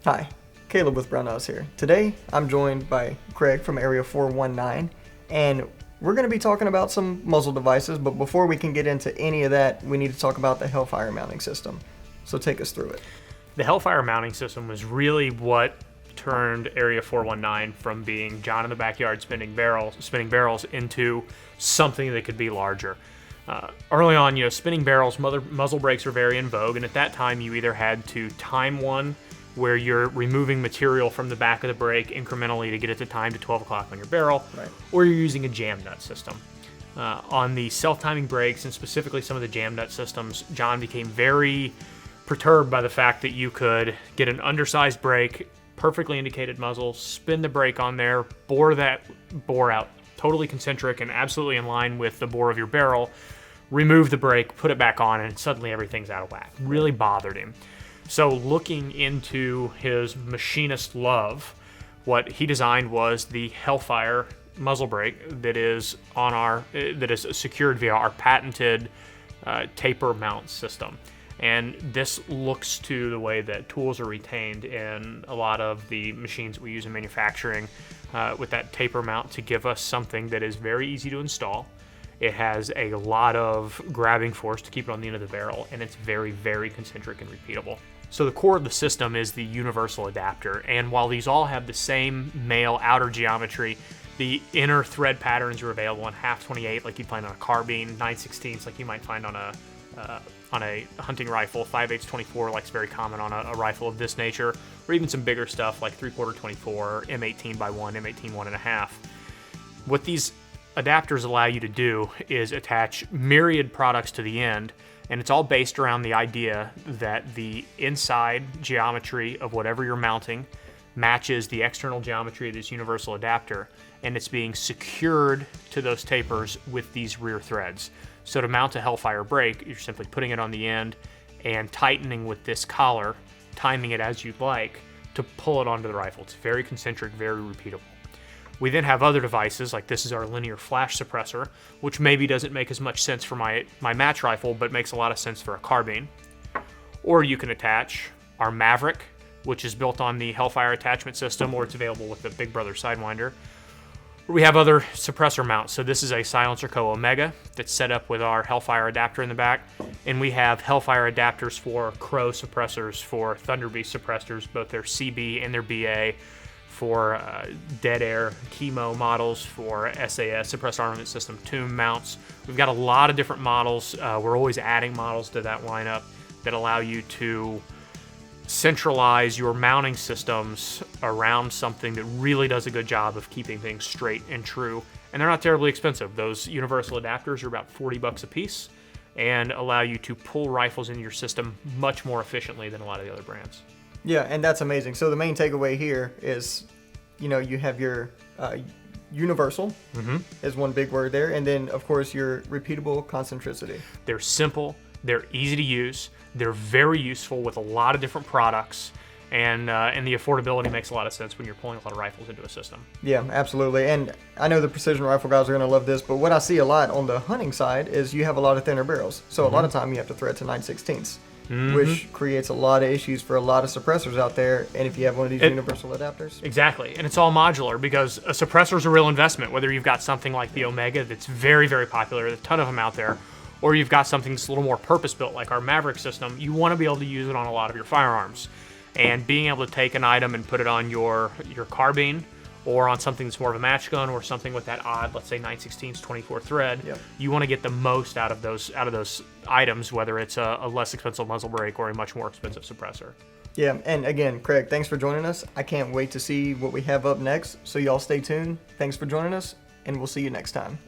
Hi, Caleb with Brownells here. Today, I'm joined by Craig from Area 419, and we're going to be talking about some muzzle devices, but before we can get into any of that, we need to talk about the Hellfire mounting system. So take us through it. The Hellfire mounting system was really what turned Area 419 from being John in the backyard spinning barrels into something that could be larger. Early on, spinning barrels, muzzle brakes were very in vogue, and at that time you either had to time one where you're removing material from the back of the brake incrementally to get it to time to 12 o'clock on your barrel, right, or you're using a jam nut system. On the self-timing brakes, and specifically some of the jam nut systems, John became very perturbed by the fact that you could get an undersized brake, perfectly indicated muzzle, spin the brake on there, bore that bore out totally concentric and absolutely in line with the bore of your barrel, remove the brake, put it back on, and suddenly everything's out of whack. Really bothered him. So looking into his machinist love, what he designed was the Hellfire Muzzle Brake that is secured via our patented taper mount system. And this looks to the way that tools are retained in a lot of the machines that we use in manufacturing with that taper mount to give us something that is very easy to install. It has a lot of grabbing force to keep it on the end of the barrel, and it's very, very concentric and repeatable. So the core of the system is the Universal Adapter, and while these all have the same male outer geometry, the inner thread patterns are available in half 28 like you'd find on a carbine, 9/16 like you might find on a hunting rifle, 5/8 24 like it's very common on a rifle of this nature, or even some bigger stuff like 3/4 24, M18x1, M18 1.5. What these adapters allow you to do is attach myriad products to the end, and it's all based around the idea that the inside geometry of whatever you're mounting matches the external geometry of this universal adapter, and it's being secured to those tapers with these rear threads. So to mount a Hellfire brake, you're simply putting it on the end and tightening with this collar, timing it as you'd like to pull it onto the rifle. It's very concentric, very repeatable. We then have other devices, like this is our linear flash suppressor, which maybe doesn't make as much sense for my match rifle, but makes a lot of sense for a carbine. Or you can attach our Maverick, which is built on the Hellfire attachment system, or it's available with the Big Brother Sidewinder. We have other suppressor mounts. So this is a SilencerCo Omega that's set up with our Hellfire adapter in the back. And we have Hellfire adapters for Crow suppressors, for Thunderbeast suppressors, both their CB and their BA, for dead air chemo models, for SAS, Suppressor Armament System tomb mounts. We've got a lot of different models. We're always adding models to that lineup that allow you to centralize your mounting systems around something that really does a good job of keeping things straight and true. And they're not terribly expensive. Those universal adapters are about $40 a piece and allow you to pull rifles into your system much more efficiently than a lot of the other brands. Yeah, and that's amazing. So the main takeaway here is, you have your universal is one big word there, and then, of course, your repeatable concentricity. They're simple, they're easy to use, they're very useful with a lot of different products, and the affordability makes a lot of sense when you're pulling a lot of rifles into a system. Yeah, absolutely. And I know the precision rifle guys are going to love this, but what I see a lot on the hunting side is you have a lot of thinner barrels. So a lot of time you have to thread to 9/16. Which creates a lot of issues for a lot of suppressors out there, and if you have one of these universal adapters. Exactly, and it's all modular because a suppressor is a real investment, whether you've got something like the Omega that's very, very popular, there's a ton of them out there, or you've got something that's a little more purpose-built like our Maverick system. You want to be able to use it on a lot of your firearms, and being able to take an item and put it on your carbine, or on something that's more of a match gun, or something with that odd, let's say 9/16 24 thread. Yep. You want to get the most out of those items, whether it's a less expensive muzzle brake or a much more expensive suppressor. Yeah, and again, Craig, thanks for joining us. I can't wait to see what we have up next, so y'all stay tuned. Thanks for joining us, and we'll see you next time.